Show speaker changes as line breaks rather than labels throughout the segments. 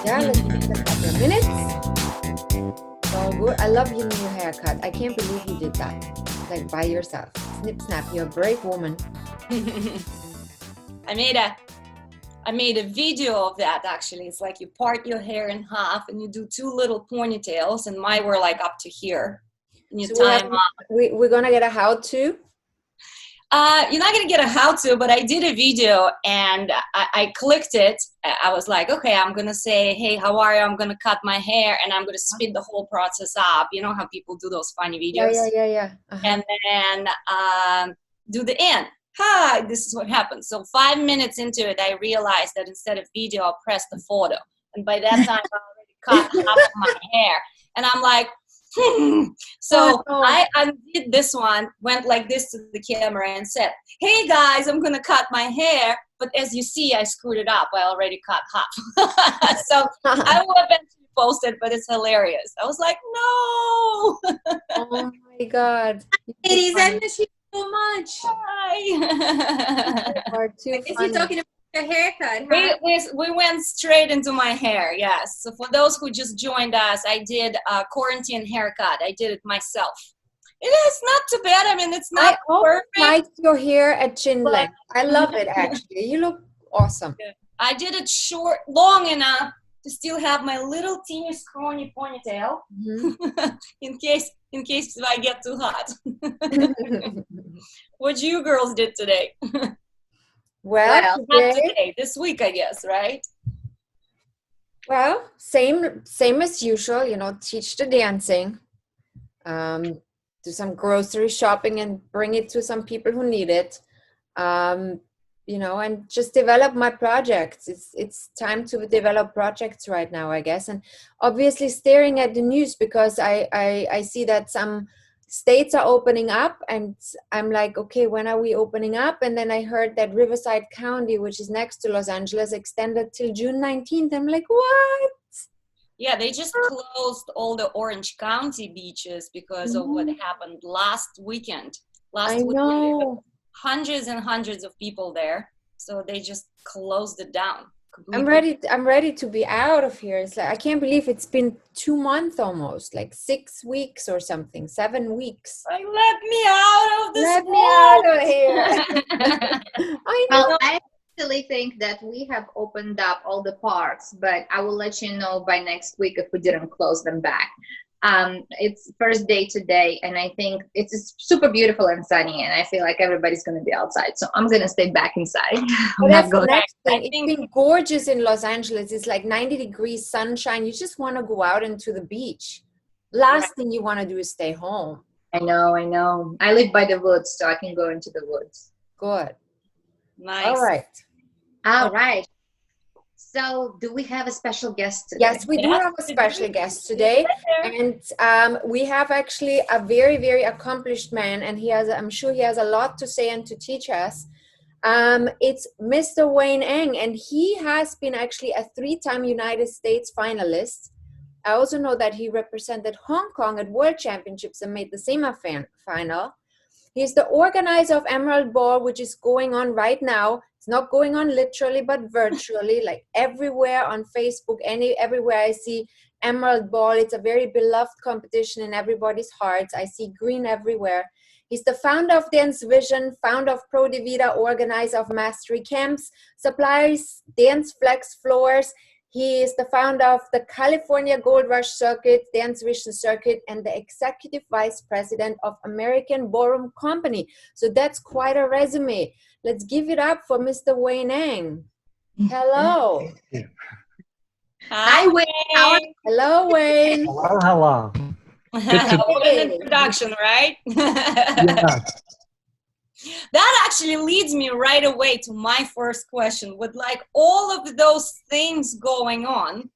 Yeah, let's give it a couple of minutes. So good. I love your new haircut. I can't believe you did that. Like by yourself. Snip snap. You're a brave woman.
I made a video of that actually. It's like you part your hair in half and you do two little ponytails, and mine were like up to here. And you
So
tie them up.
we're gonna get a how-to.
You're not gonna get a how-to, but I did a video and I clicked it. I was like, okay, I'm gonna say, hey, how are you? I'm gonna cut my hair and I'm gonna speed the whole process up. You know how people do those funny videos?
Yeah. Uh-huh.
And then do the end. Hi, this is what happened. So 5 minutes into it, I realized that instead of video, I'll press the photo. And by that time, I already cut half of my hair. And I'm like, So I undid this one, went like this to the camera and said, hey guys, I'm going to cut my hair. But as you see, I screwed it up. I already cut half. So I will eventually post it, but it's hilarious. I was like, no.
Oh my God.
Ladies, I miss you so much.
Hi.
I
guess you're talking about your haircut, huh?
We went straight into my hair, yes. So for those who just joined us, I did a quarantine haircut. I did it myself. It is not too bad. I mean, it's not perfect.
I like your hair at chin length. I love it, actually. You look awesome.
I did it short, long enough to still have my little teeny scrawny ponytail, in case I get too hot. What you girls did today?
Well,
today, this week, I guess, right?
Well, same as usual, you know, teach the dancing, do some grocery shopping and bring it to some people who need it, you know, and just develop my projects. It's time to develop projects right now, I guess. And obviously staring at the news because I see that some states are opening up and I'm like, okay, when are we opening up? And then I heard that Riverside County, which is next to Los Angeles, extended till June 19th. I'm like, what?
Yeah, they just closed all the Orange County beaches because of what happened last weekend.
I know.
Hundreds and hundreds of people there. So they just closed it down.
I'm ready to be out of here. It's like, I can't believe it's been 2 months almost, like 6 weeks or something, 7 weeks.
Like, let me out of this.
Let me out of here. I know.
Well, I actually think that we have opened up all the parks, but I will let you know by next week if we didn't close them back. It's first day today, and I think it's super beautiful and sunny, and I feel like everybody's going to be outside. So I'm going to stay back inside.
Well, that's the next thing. It's been gorgeous in Los Angeles. It's like 90 degrees sunshine. You just want to go out into the beach. Last thing you want to do is stay home.
I know. I live by the woods, so I can go into the woods.
Good.
Nice.
All right. So, do we have a special guest today?
Yes, we do have a special guest today. And we have actually a very, very accomplished man. And I'm sure he has a lot to say and to teach us. It's Mr. Wayne Eng. And he has been actually a 3-time United States finalist. I also know that he represented Hong Kong at World Championships and made the semi-final. He's the organizer of Emerald Ball, which is going on right now. It's not going on literally, but virtually, like everywhere on Facebook, everywhere I see Emerald Ball. It's a very beloved competition in everybody's hearts. I see green everywhere. He's the founder of Dance Vision, founder of Pro Divida, organizer of Mastery Camps, supplies Dance Flex Floors. He is the founder of the California Gold Rush Circuit, Dance Vision Circuit, and the executive vice president of American Ballroom Company. So that's quite a resume. Let's give it up for Mr. Wayne Eng. Hello.
Hi, Wayne.
Hello, Wayne.
Hello.
What an introduction, right?
Yeah.
That actually leads me right away to my first question. With like all of those things going on,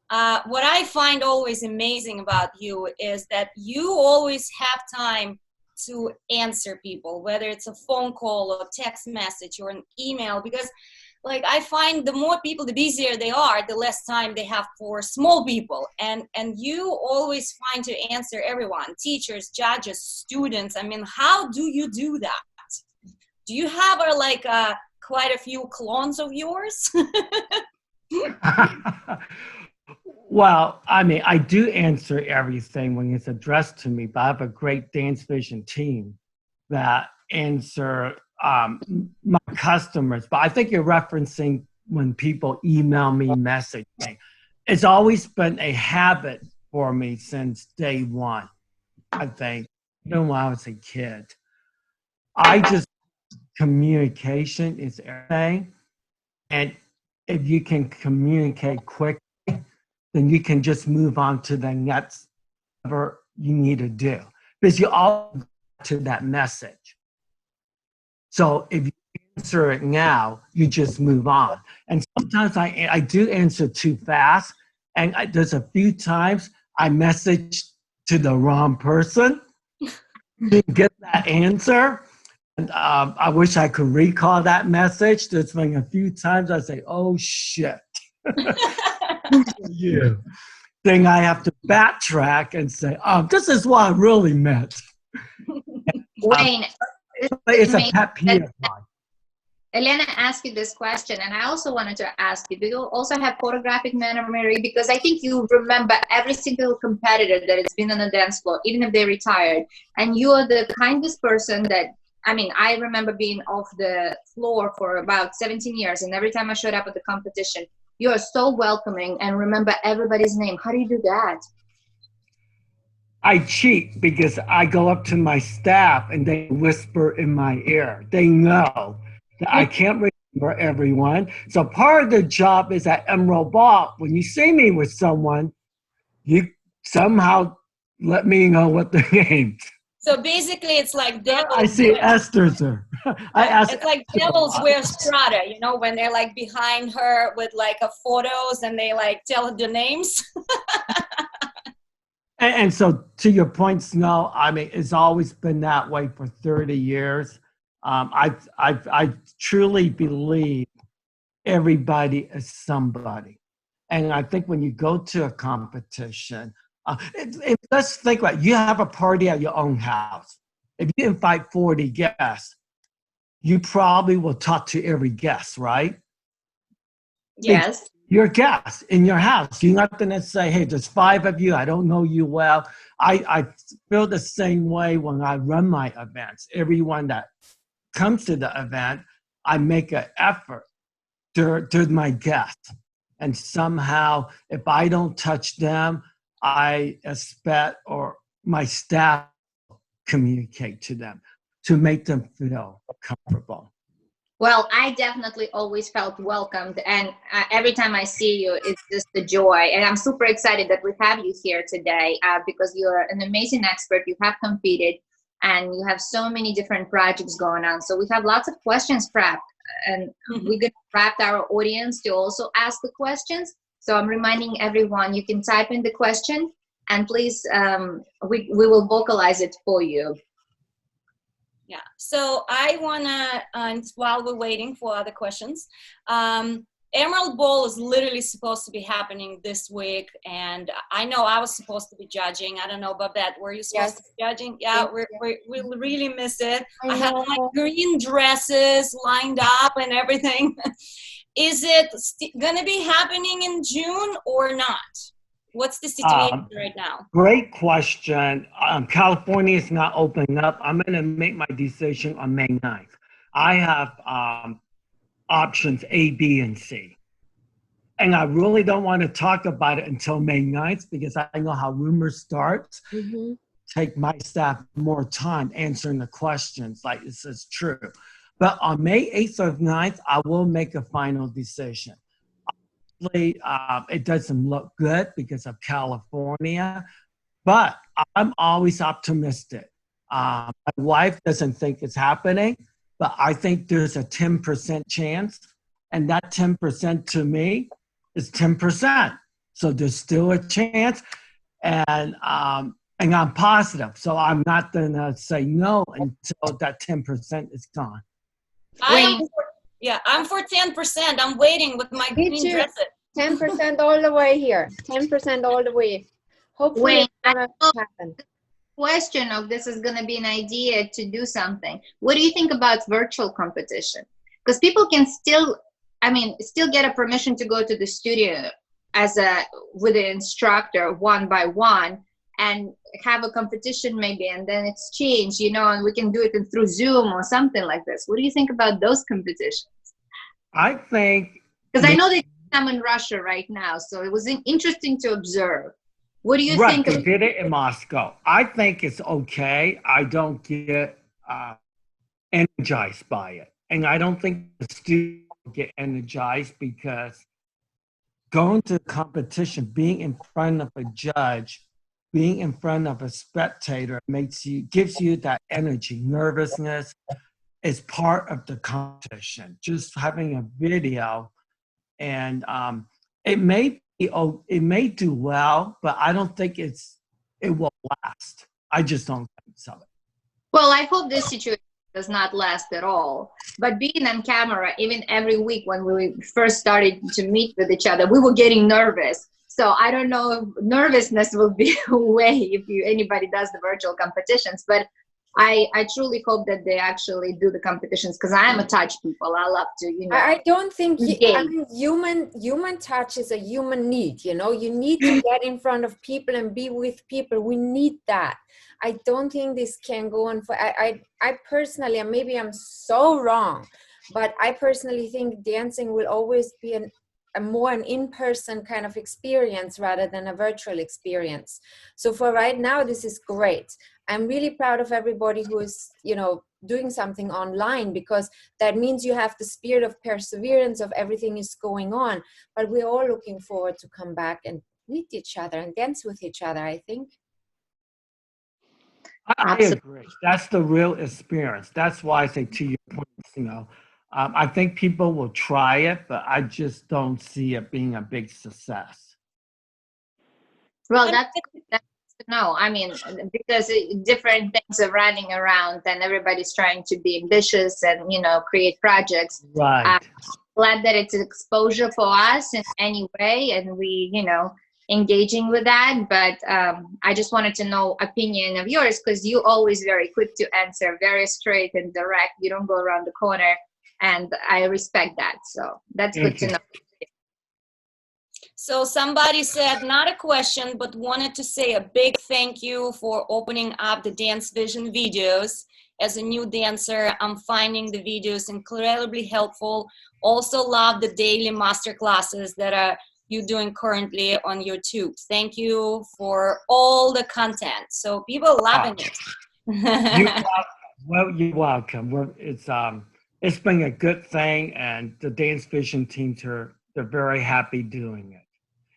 what I find always amazing about you is that you always have time to answer people, whether it's a phone call or text message or an email, because like I find the more people, the busier they are, the less time they have for small people. And you always find to answer everyone, teachers, judges, students. I mean, how do you do that? Do you have quite a few clones of yours?
Well, I mean, I do answer everything when it's addressed to me, but I have a great Dance Vision team that answer my customers. But I think you're referencing when people email me, message me. It's always been a habit for me since day one, I think, even when I was a kid. Communication is everything. And if you can communicate quickly, then you can just move on to the next whatever you need to do. Because you all get to that message. So if you answer it now, you just move on. And sometimes I do answer too fast. And there's a few times I message to the wrong person to get that answer. And I wish I could recall that message. There's been a few times I say, oh, shit. You. Then I have to backtrack and say, this is what I really meant.
Wayne,
It's a pet peeve of mine.
Elena asked you this question, and I also wanted to ask you, do you also have photographic memory? Because I think you remember every single competitor that has been on the dance floor, even if they retired. And you are the kindest person that, I mean, I remember being off the floor for about 17 years, and every time I showed up at the competition, you are so welcoming and remember everybody's name. How do you do that?
I cheat because I go up to my staff and they whisper in my ear. They know that I can't remember everyone. So part of the job is at Emerald Ball. When you see me with someone, you somehow let me know what their names.
So basically, it's like devils.
I see Esther's there.
It's like devils wears Prada, you know, when they're like behind her with like a photos and they like tell the names.
And so to your point, Snow, I mean, it's always been that way for 30 years. I truly believe everybody is somebody. And I think when you go to a competition, let's think about it. You have a party at your own house. If you invite 40 guests, you probably will talk to every guest, right?
Yes.
Your guest in your house. You're not going to say, hey, there's 5 of you. I don't know you well. I feel the same way when I run my events. Everyone that comes to the event, I make an effort to my guests. And somehow, if I don't touch them, I expect or my staff communicate to them to make them feel comfortable.
Well, I definitely always felt welcomed, and every time I see you, it's just a joy. And I'm super excited that we have you here today because you're an amazing expert. You have competed, and you have so many different projects going on. So we have lots of questions prepped, and we're going to prep our audience to also ask the questions. So I'm reminding everyone, you can type in the question, and please, we will vocalize it for you.
Yeah, so I wanna, while we're waiting for other questions, Emerald Bowl is literally supposed to be happening this week, and I know I was supposed to be judging. I don't know, Babette, were you supposed to be judging? Yeah, we really miss it. I had my green dresses lined up and everything. Is it gonna be happening in June or not? What's the situation right now?
Great question. California is not opening up. I'm going to make my decision on May 9th. I have options A, B, and C. And I really don't want to talk about it until May 9th because I know how rumors start. Take my staff more time answering the questions like this is true. But on May 8th or 9th, I will make a final decision. It doesn't look good because of California, but I'm always optimistic. My wife doesn't think it's happening, but I think there's a 10% chance, and that 10% to me is 10%. So there's still a chance, and I'm positive. So I'm not gonna say no until that 10% is gone.
Yeah, I'm for 10%. I'm waiting with my
Me
green
too.
dresses.
10% all the way here. 10% all the way. Hopefully
Wayne,
it's gonna happen.
question of this is going to be an idea to do something. What do you think about virtual competition? Because people can still, I mean, still get a permission to go to the studio as a with an instructor one by one and have a competition maybe, and then it's changed, you know, and we can do it through Zoom or something like this. What do you think about those competitions?
I think
Because I know they do some in Russia right now, so it was interesting to observe. What do you
right,
think
they
of?
did it in Moscow. I think it's okay. I don't get energized by it. And I don't think the students get energized because going to competition, being in front of a judge, being in front of a spectator gives you that energy. Nervousness is part of the competition. Just having a video and it may do well, but I don't think it will last. I just don't think so.
Well, I hope this situation does not last at all. But being on camera, even every week when we first started to meet with each other, we were getting nervous. So I don't know if nervousness will be away if anybody does the virtual competitions. But I truly hope that they actually do the competitions because I am a touch people. I love to, you know.
I don't think I
engage.
mean human touch is a human need, you know. You need to get in front of people and be with people. We need that. I don't think this can go on for I personally, and maybe I'm so wrong, but I personally think dancing will always be a more an in-person kind of experience rather than a virtual experience. So for right now, this is great. I'm really proud of everybody who is, you know, doing something online, because that means you have the spirit of perseverance of everything is going on. But we're all looking forward to come back and meet each other and dance with each other, I think.
I agree. That's the real experience. That's why I say, to your point, you know, I think people will try it, but I just don't see it being a big success.
Well, that's no, I mean, because different things are running around and everybody's trying to be ambitious and, you know, create projects.
Right.
Glad that it's exposure for us in any way and we, you know, engaging with that. But I just wanted to know opinion of yours because you always very quick to answer, very straight and direct. You don't go around the corner and I respect that. So that's good to know.
So somebody said, not a question, but wanted to say a big thank you for opening up the Dance Vision videos. As a new dancer, I'm finding the videos incredibly helpful. Also love the daily master classes that are you doing currently on YouTube. Thank you for all the content. So people loving it.
You're welcome. It's been a good thing, and the Dance Vision team, they're very happy doing it.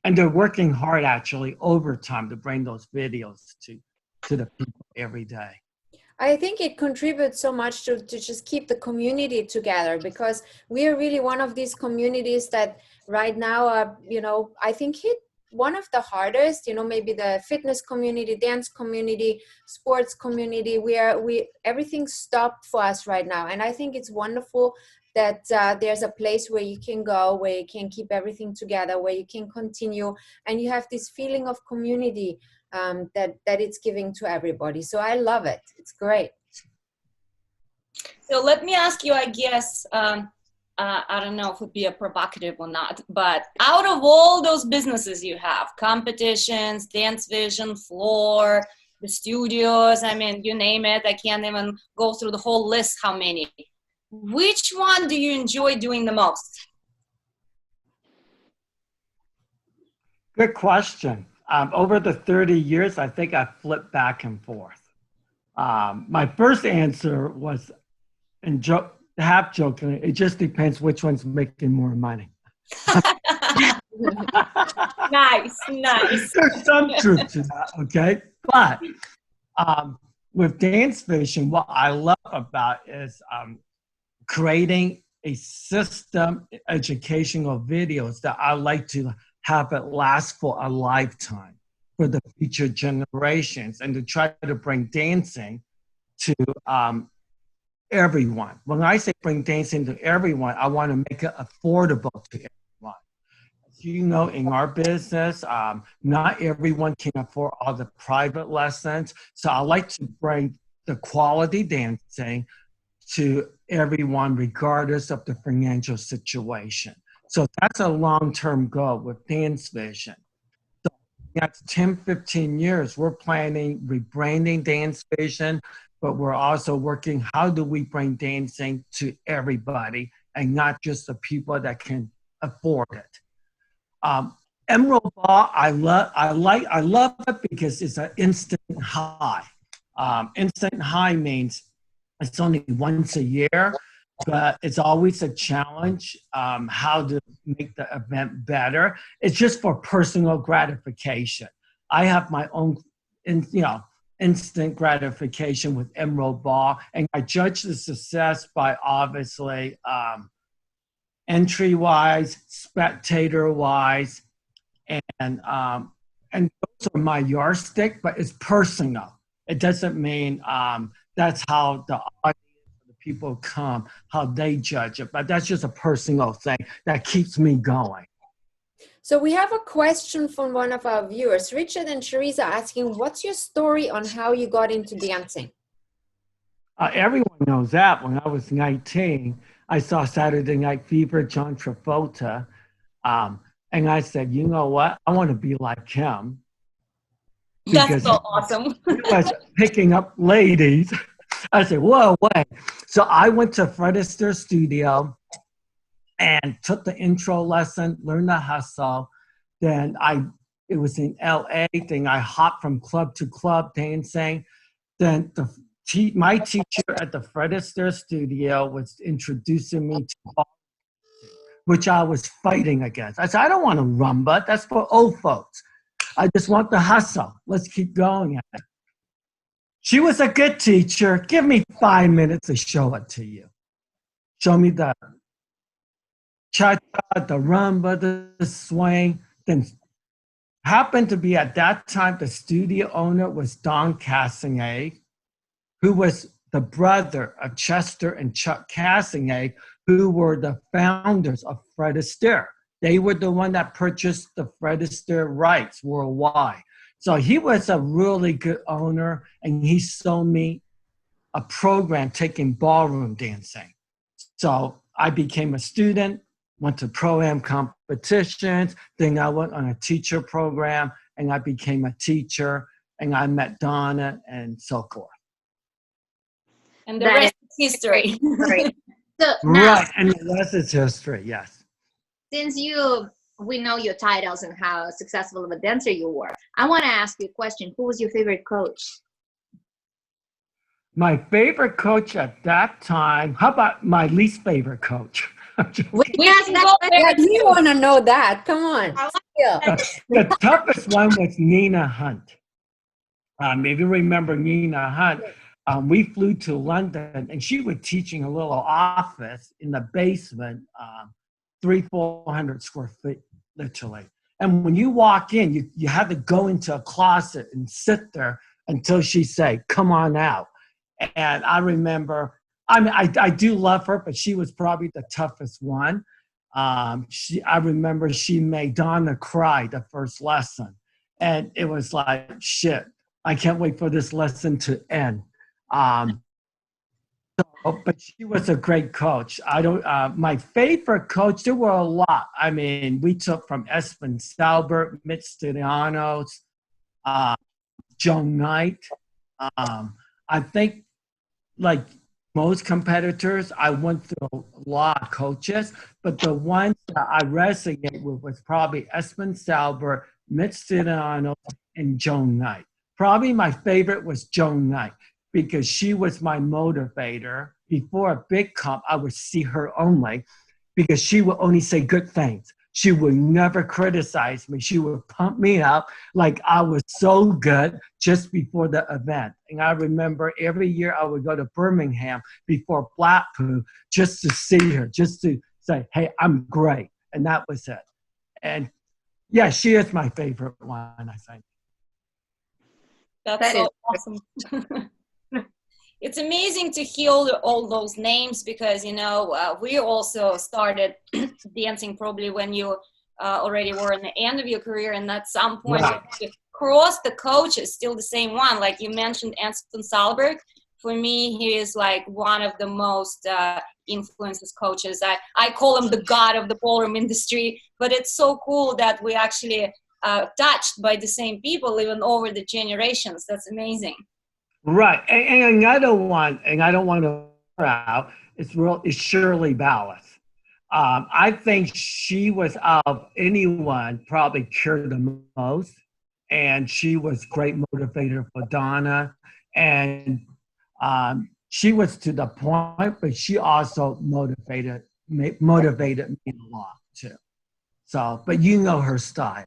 And they're working hard, actually, overtime to bring those videos to the people every day.
I think it contributes so much to just keep the community together, because we are really one of these communities that right now are, you know, I think hit one of the hardest, you know, maybe the fitness community, dance community, sports community, everything stopped for us right now. And I think it's wonderful that there's a place where you can go, where you can keep everything together, where you can continue, and you have this feeling of community that it's giving to everybody. So I love it. It's great.
So let me ask you, I guess, I don't know if it would be a provocative or not, but out of all those businesses you have, competitions, Dance Vision, floor, the studios, I mean, you name it, I can't even go through the whole list how many. Which one do you enjoy doing the most?
Good question. Over the 30 years, I think I flipped back and forth. My first answer was, half joking, it just depends which one's making more money.
Nice.
There's some truth to that, okay? But with Dance Vision, what I love about is creating a system, educational videos that I like to have it last for a lifetime for the future generations, and to try to bring dancing to everyone. When I say bring dancing to everyone, I want to make it affordable to everyone. As you know, in our business, not everyone can afford all the private lessons. So I like to bring the quality dancing to everyone, regardless of the financial situation. So that's a long-term goal with Dance Vision. So next 10, 15 years, we're planning rebranding Dance Vision, but we're also working, how do we bring dancing to everybody and not just the people that can afford it. Emerald Ball, I love it because it's an instant high. Instant high means it's only once a year, but it's always a challenge how to make the event better. It's just for personal gratification. I have my own, instant gratification with Emerald Ball, and I judge the success by obviously entry-wise, spectator-wise, and those are my yardstick, but it's personal. It doesn't mean that's how the audience, the people come, how they judge it, but that's just a personal thing that keeps me going.
So we have a question from one of our viewers. Richard and Teresa asking, what's your story on how you got into dancing?
Everyone knows that. When I was 19, I saw Saturday Night Fever, John Travolta, and I said, you know what? I want to be like him.
That's so awesome.
He was picking up ladies. I said, whoa, wait. So I went to Fred Astaire studio and took the intro lesson, learned the hustle. Then it was in LA, then I hopped from club to club dancing. Then my teacher at the Fred Astaire studio was introducing me to ball, which I was fighting against. I said, I don't want to rumba. That's for old folks. I just want the hustle. Let's keep going at it. She was a good teacher. Give me 5 minutes to show it to you. Show me the cha-cha, the rumba, the swing. Then happened to be at that time, the studio owner was Don Cassinade, who was the brother of Chester and Chuck Cassinade, who were the founders of Fred Astaire. They were the one that purchased the Fred Astaire rights worldwide. So he was a really good owner, and he sold me a program taking ballroom dancing. So I became a student, went to pro-am competitions, then I went on a teacher program, and I became a teacher, and I met Donna and so forth.
And the rest is history.
So now,
right, and the rest is history, yes.
Since we know your titles and how successful of a dancer you were, I want to ask you a question. Who was your favorite coach?
My favorite coach at that time, how about my least favorite coach?
Yes,
Yeah, you want to know that. Come on.
The toughest one was Nina Hunt. If you remember Nina Hunt, we flew to London, and she was teaching a little office in the basement, 300-400 square feet, literally. And when you walk in, you have to go into a closet and sit there until she say, come on out. And I remember, I do love her, but she was probably the toughest one. I remember she made Donna cry the first lesson. And it was like, shit, I can't wait for this lesson to end. But she was a great coach. My favorite coach, there were a lot. I mean, we took from Espen Stalbert, Mitch Stillanos, Joan Knight. I think, like most competitors, I went through a lot of coaches, but the one that I resonated with was probably Espen Stalbert, Mitch Stillanos, and Joan Knight. Probably my favorite was Joan Knight, because she was my motivator. Before a big comp, I would see her only, because she would only say good things. She would never criticize me. She would pump me up like I was so good just before the event. And I remember every year I would go to Birmingham before Blackpool just to see her, just to say, hey, I'm great. And that was it. And yeah, she is my favorite one, I think.
That's so awesome. it's amazing to hear all those names because, you know, we also started dancing probably when you already were in the end of your career, and at some point,
Right.
across the coaches, still the same one. Like you mentioned, Anton Salberg. For me, he is like one of the most influences coaches. I call him the god of the ballroom industry, but it's so cool that we actually touched by the same people even over the generations. That's amazing.
Right. And another one, and I don't want to out, is Shirley Ballas. I think she was of anyone probably cured the most, and she was great motivator for Donna, and she was to the point, but she also motivated me a lot too. So, but you know her style.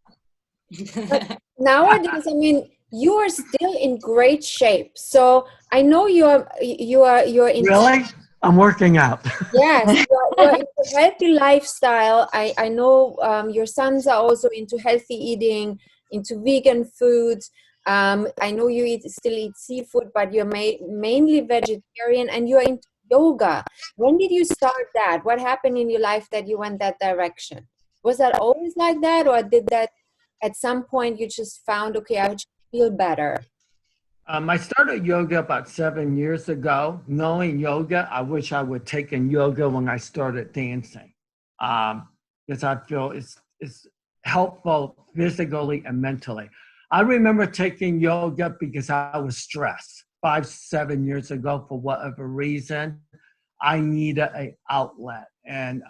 Nowadays, I mean, you are still in great shape. So I know you're in.
Really? I'm working out.
Yes, you're into healthy lifestyle. I know your sons are also into healthy eating, into vegan foods. I know you still eat seafood, but you're mainly vegetarian, and you're into yoga. When did you start that? What happened in your life that you went that direction? Was that always like that, or did that at some point you just found, okay, I just feel better?
I started yoga about 7 years ago. Knowing yoga, I wish I would taken yoga when I started dancing, because I feel it's helpful physically and mentally. I remember taking yoga because I was stressed 5-7 years ago for whatever reason. I needed an outlet, and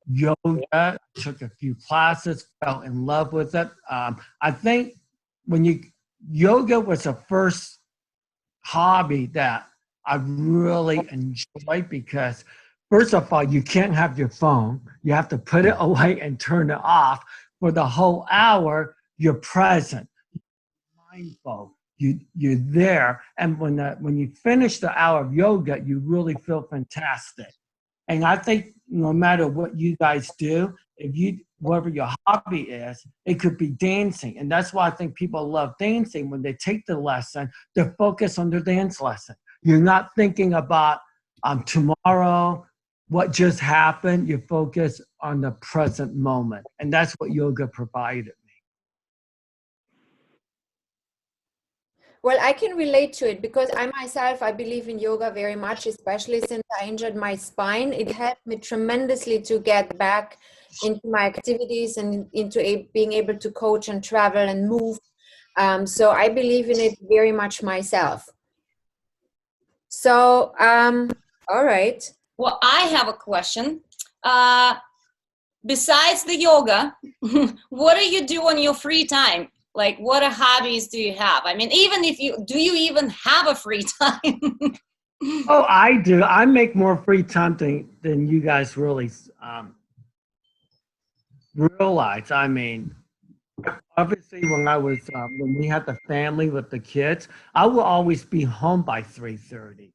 yoga. I took a few classes, fell in love with it. I think yoga was the first hobby that I really enjoyed because, first of all, you can't have your phone. You have to put it away and turn it off. For the whole hour, you're present, mindful. You're there, and when you finish the hour of yoga, you really feel fantastic. And I think no matter what you guys do, whatever your hobby is, it could be dancing. And that's why I think people love dancing. When they take the lesson, they're focused on their dance lesson. You're not thinking about tomorrow, what just happened. You're focused on the present moment. And that's what yoga provided me.
Well, I can relate to it because I myself, I believe in yoga very much, especially since I injured my spine. It helped me tremendously to get back into my activities and into being able to coach and travel and move. So I believe in it very much myself. So, all right.
Well, I have a question. Besides the yoga, what do you do on your free time? Like, what hobbies do you have? I mean, do you even have a free time?
Oh, I do. I make more free time than you guys really realize. I mean, obviously, when we had the family with the kids, I would always be home by 3:30.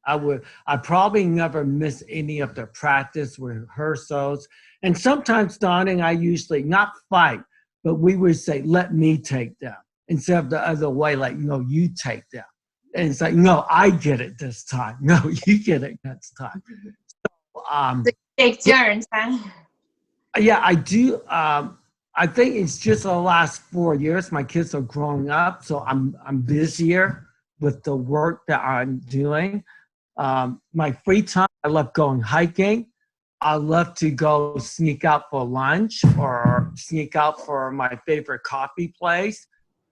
I probably never miss any of the practice rehearsals. And sometimes Don and I usually not fight, but we would say, let me take them instead of the other way, like, no, you take them. And it's like, no, I get it this time. No, you get it next time. So,
take turns, huh?
yeah, I do. I think it's just the last 4 years. My kids are growing up, so I'm busier with the work that I'm doing. My free time, I love going hiking. I love to go sneak out for lunch or sneak out for my favorite coffee place.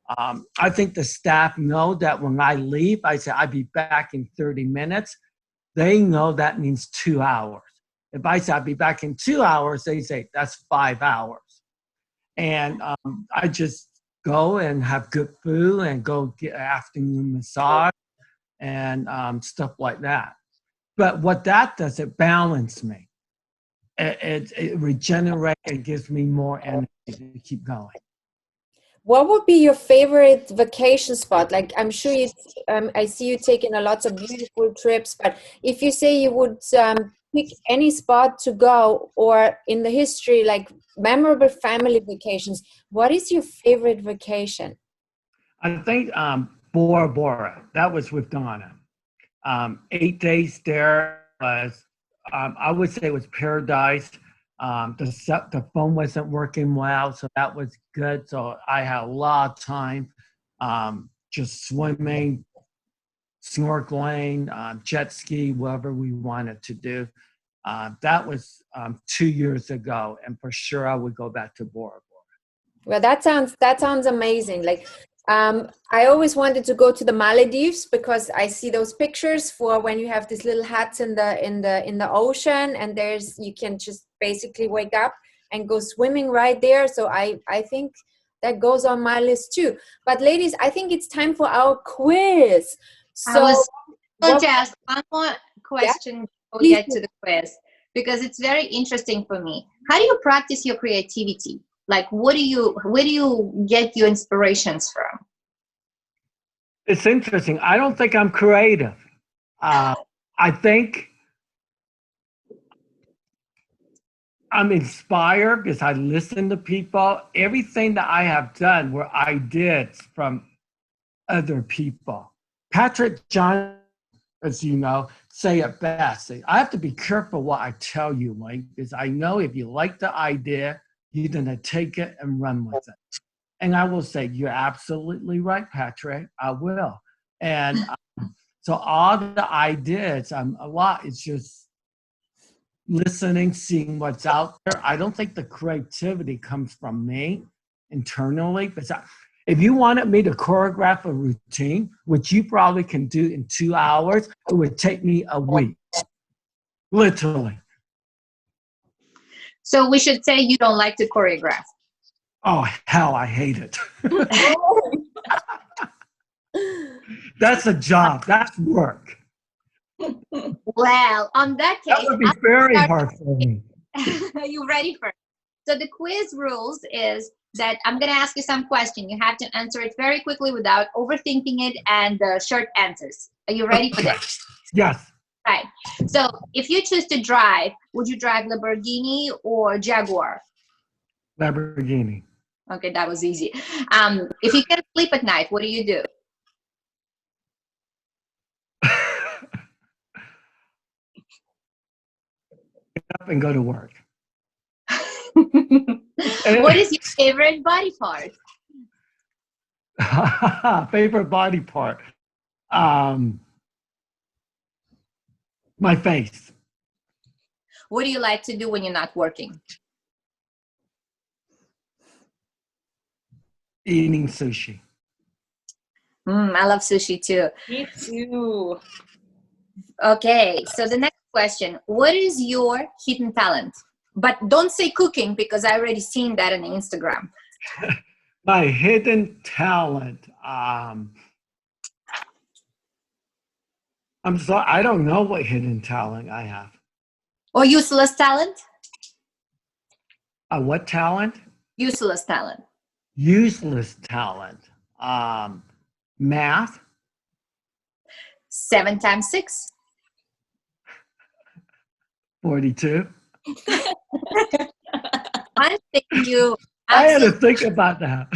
I think the staff know that when I leave, I say I'll be back in 30 minutes. They know that means 2 hours. If I say I'll be back in 2 hours, they say that's 5 hours. And I just go and have good food and go get an afternoon massage and stuff like that. But what that does, it balances me. It regenerates and gives me more energy to keep going.
What would be your favorite vacation spot? Like, I'm sure I see you taking a lots of beautiful trips, but if you say you would pick any spot to go, or in the history, like memorable family vacations, what is your favorite vacation?
I think Bora Bora, that was with Donna. 8 days there was, I would say it was paradise. The phone wasn't working well, so that was good. So I had a lot of time just swimming, snorkeling, jet ski, whatever we wanted to do. That was 2 years ago, and for sure I would go back to Bora Bora.
Well, that sounds amazing. Like, I always wanted to go to the Maldives because I see those pictures for when you have these little huts in the ocean, and you can just basically wake up and go swimming right there. So I think that goes on my list too. But ladies, I think it's time for our quiz. So
I was going to ask one more question before we get to the quiz, because it's very interesting for me. How do you practice your creativity? Like, where do you get your inspirations from?
It's interesting. I don't think I'm creative. I think I'm inspired because I listen to people. Everything that I have done were ideas from other people. Patrick John, as you know, say it best. I have to be careful what I tell you, Link, because I know if you like the idea, you're going to take it and run with it. And I will say, you're absolutely right, Patrick. I will. And so all the ideas, a lot, it's just listening, seeing what's out there. I don't think the creativity comes from me internally. But if you wanted me to choreograph a routine, which you probably can do in 2 hours, it would take me a week, literally.
So we should say you don't like to choreograph.
Oh, hell, I hate it. That's a job. That's work.
Well, on that case,
That would be very hard for me.
Are you ready for it? So the quiz rules is that I'm going to ask you some question. You have to answer it very quickly without overthinking it, and short answers. Are you ready for this?
Yes.
Right. So if you choose to drive, would you drive Lamborghini or Jaguar?
Lamborghini.
Okay, that was easy. If you can't sleep at night, what do you do?
Get up and go to work.
What is your favorite body part?
Favorite body part? My face.
What do you like to do when you're not working?
Eating sushi.
I love sushi too.
Me too.
Okay, so the next question. What is your hidden talent? But don't say cooking, because I already seen that on Instagram.
My hidden talent. I'm sorry, I don't know what hidden talent I have.
Or useless talent?
What talent?
Useless talent.
Useless talent. Math.
7 times 6.
42.
One thing you
I had to think about that.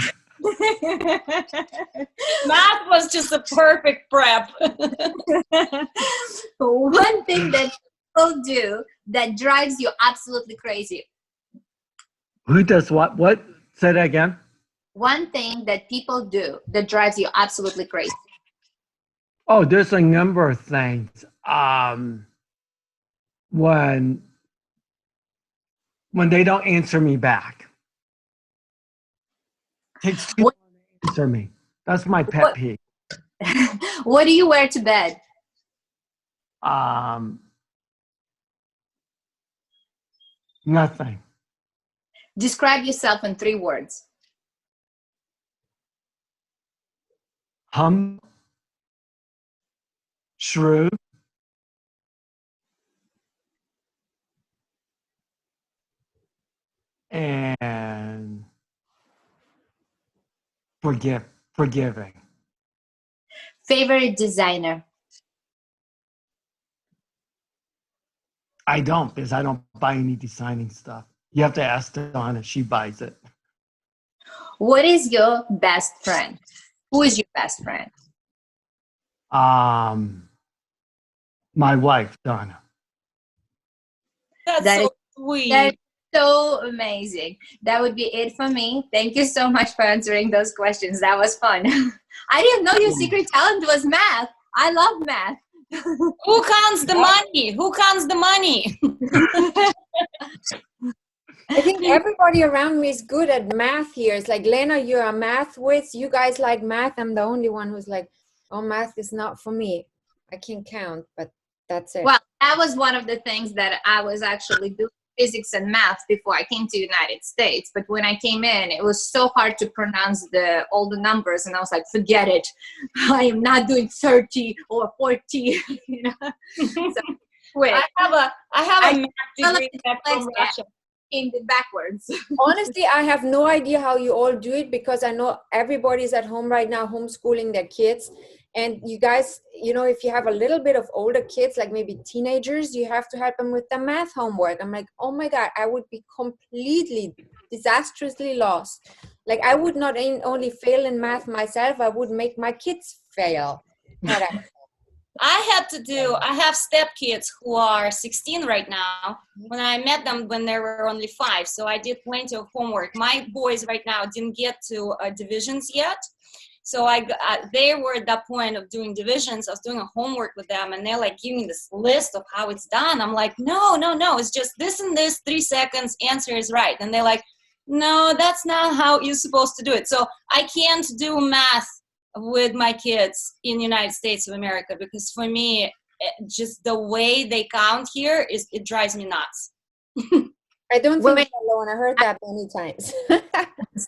Math was just a perfect prep.
One thing that people do that drives you absolutely crazy.
Who does what? What? Say that again.
One thing that people do that drives you absolutely crazy.
Oh, there's a number of things. When they don't answer me back. Takes too long to answer me. That's my pet peeve.
What do you wear to bed?
Nothing.
Describe yourself in 3 words.
Humble, shrewd, and forgiving.
Favorite designer?
I don't, because I don't buy any designing stuff. You have to ask Donna, she buys it.
What is your best friend? Who is your best friend?
my wife, Donna.
That's
That
so
is
sweet.
That's so amazing. That would be it for me. Thank you so much for answering those questions. That was fun. I didn't know your secret talent was math. I love math.
Who counts the money? Who counts the money?
I think everybody around me is good at math here. It's like, Lena, you're a math whiz. You guys like math. I'm the only one who's like, oh, math is not for me. I can count, but that's it.
Well, that was one of the things that I was actually doing, physics and math, before I came to United States. But when I came in, it was so hard to pronounce all the numbers, and I was like, forget it. I am not doing 30 or 40. You know. So, quit.
I have a math degree back from Russia.
In the backwards.
Honestly, I have no idea how you all do it, because I know everybody's at home right now homeschooling their kids. And you guys, you know, if you have a little bit of older kids, like maybe teenagers, you have to help them with the math homework. I'm like, oh my God, I would be completely disastrously lost. Like, I would not only fail in math myself, I would make my kids fail.
I have stepkids who are 16 right now. When I met them when they were only 5, so I did plenty of homework. My boys right now didn't get to divisions yet. So they were at that point of doing divisions. I was doing a homework with them, and they're like giving me this list of how it's done. I'm like, no, it's just this and this, 3 seconds, answer is right. And they're like, no, that's not how you're supposed to do it. So I can't do math with my kids in the United States of America, because for me, just the way they count here, it drives me nuts.
I don't think you're alone. I heard that many times.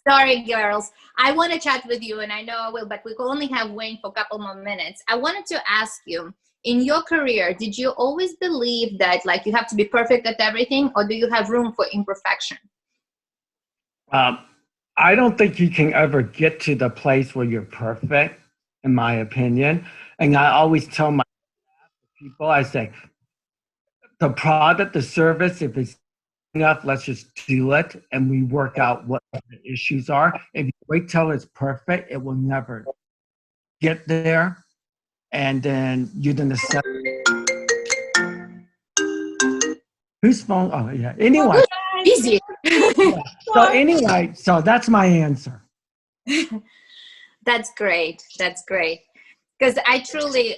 Sorry, girls. I want to chat with you, and I know I will, but we can only have Wayne for a couple more minutes. I wanted to ask you, in your career, did you always believe that, like, you have to be perfect at everything, or do you have room for imperfection?
I don't think you can ever get to the place where you're perfect, in my opinion. And I always tell my people, I say, the product, the service, if it's enough, let's just do it, and we work out what the issues are. If you wait till it's perfect, it will never get there, and then you're gonna set. Whose phone? Oh yeah. Anyway,
Easy.
so anyway, so that's my answer.
That's great. That's great. Because I truly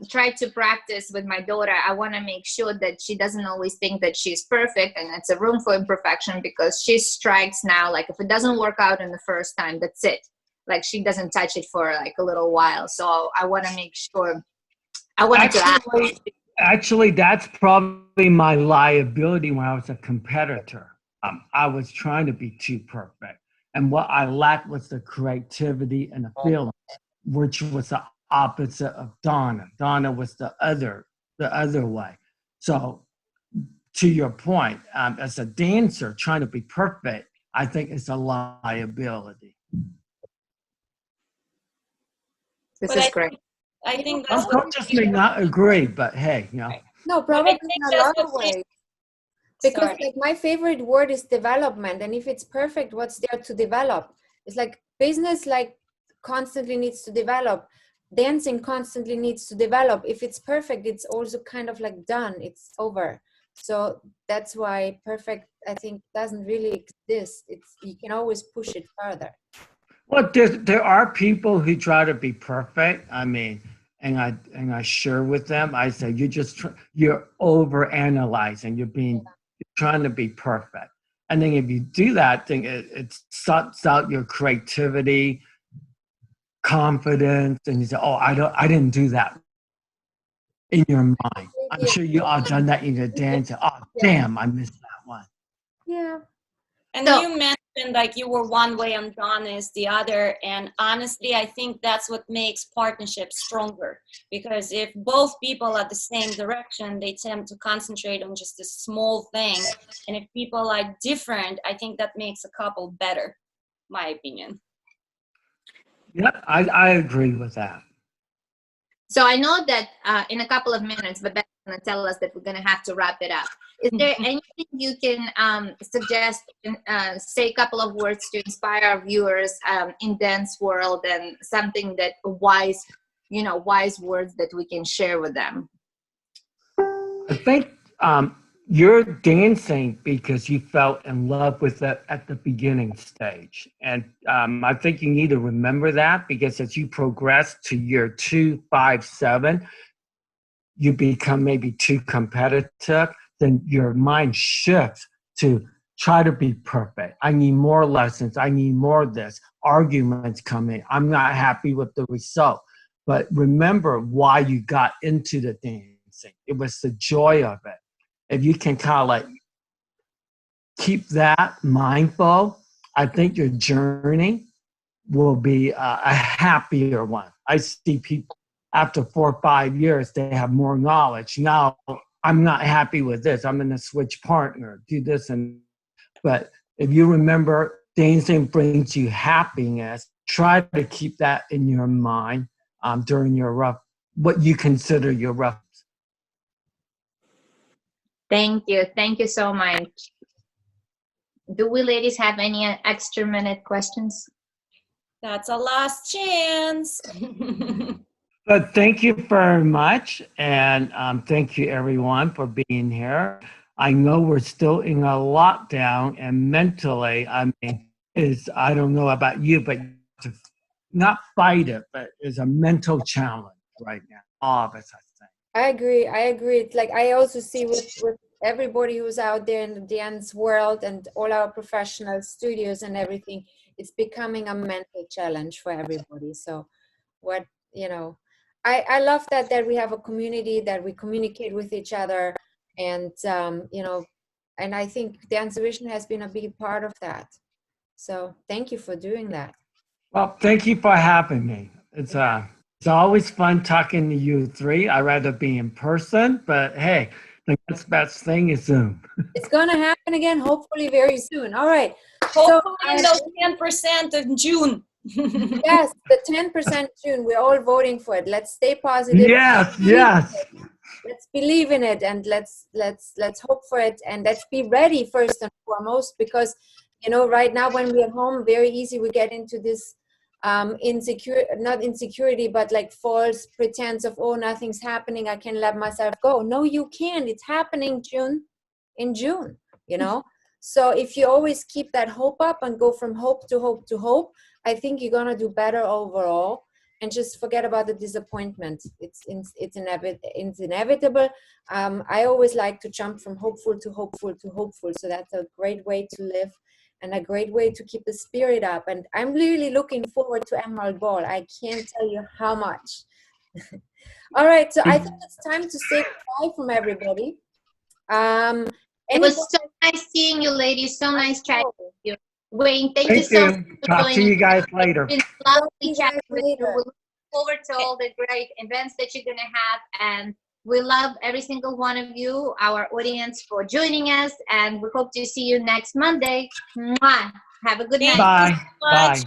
try to practice with my daughter. I want to make sure that she doesn't always think that she's perfect, and it's a room for imperfection, because she strikes now, like, if it doesn't work out in the first time, that's it. Like, she doesn't touch it for like a little while. So I want to make sure.
Actually, that's probably my liability when I was a competitor. I was trying to be too perfect. And what I lacked was the creativity and the feeling, which was the opposite of Donna. Donna was the other way. So to your point, as a dancer, trying to be perfect, I think it's a liability.
This is great.
I think that's
Some coaches may not agree, but hey, you know.
No, probably in a lot of ways. Because like, my favorite word is development, and if it's perfect, what's there to develop? It's like business, like, constantly needs to develop. Dancing constantly needs to develop. If it's perfect, it's also kind of like done. It's over. So that's why perfect, I think, doesn't really exist. You can always push it further.
Well, there are people who try to be perfect. I mean, and I share with them. I say, you're over analyzing. You're trying to be perfect. And then if you do that, then it sucks out your creativity, confidence, and you say, oh, I didn't do that in your mind. I'm sure you all done that in your dance. Oh, damn, I missed that one.
Yeah.
And you mentioned like you were one way and Don is the other. And honestly, I think that's what makes partnerships stronger. Because if both people are the same direction, they tend to concentrate on just a small thing. And if people are different, I think that makes a couple better, my opinion.
Yeah, I agree with that.
So I know that in a couple of minutes, Babette's going to tell us that we're going to have to wrap it up. Is there anything you can suggest, say a couple of words to inspire our viewers in dance world, and something that wise words that we can share with them?
think you're dancing because you fell in love with it at the beginning stage. And I think you need to remember that, because as you progress to year 2, 5, 7, you become maybe too competitive, then your mind shifts to try to be perfect. I need more lessons. I need more of this. Arguments come in. I'm not happy with the result. But remember why you got into the dancing. It was the joy of it. If you can kind of like keep that mindful, I think your journey will be a happier one. I see people after 4 or 5 years, they have more knowledge. Now, I'm not happy with this. I'm going to switch partner, do this. But if you remember, dancing brings you happiness, try to keep that in your mind during your rough, what you consider your rough.
Thank you. Thank you so much. Do we ladies have any extra minute questions?
That's a last chance.
But thank you very much. And thank you, everyone, for being here. I know we're still in a lockdown, and mentally, I mean, I don't know about you, but to not fight it, but it's a mental challenge right now. All of us, I think.
I agree. It's like I also see with everybody who's out there in the dance world and all our professional studios and everything, it's becoming a mental challenge for everybody. So I love that we have a community, that we communicate with each other, and and I think Dance Vision has been a big part of that. So thank you for doing that.
Well, thank you for having me. It's always fun talking to you three. I'd rather be in person, but hey, the next best thing is Zoom.
It's gonna happen again, hopefully very soon. All right.
Hopefully in those 10% in June.
Yes, the 10% June. We're all voting for it. Let's stay positive.
Yes.
Let's believe in it, and let's hope for it, and let's be ready first and foremost, because right now when we're at home, very easy we get into this not insecurity, but like false pretense of, oh, nothing's happening, I can let myself go. No, you can't. It's happening in June. So if you always keep that hope up and go from hope to hope to hope, I think you're gonna do better overall. And just forget about the disappointment. It's inevitable. I always like to jump from hopeful to hopeful to hopeful. So that's a great way to live and a great way to keep the spirit up. And I'm really looking forward to Emerald Ball. I can't tell you how much. All right, so I think it's time to say goodbye from everybody.
It was so nice seeing you, ladies. So nice chatting with you. Wayne, thank you so much for
Talk to you guys later.
It's been lovely chatting with you. We look forward to all the great events that you're going to have. And we love every single one of you, our audience, for joining us. And we hope to see you next Monday. Mwah. Have a good night.
Bye. Bye.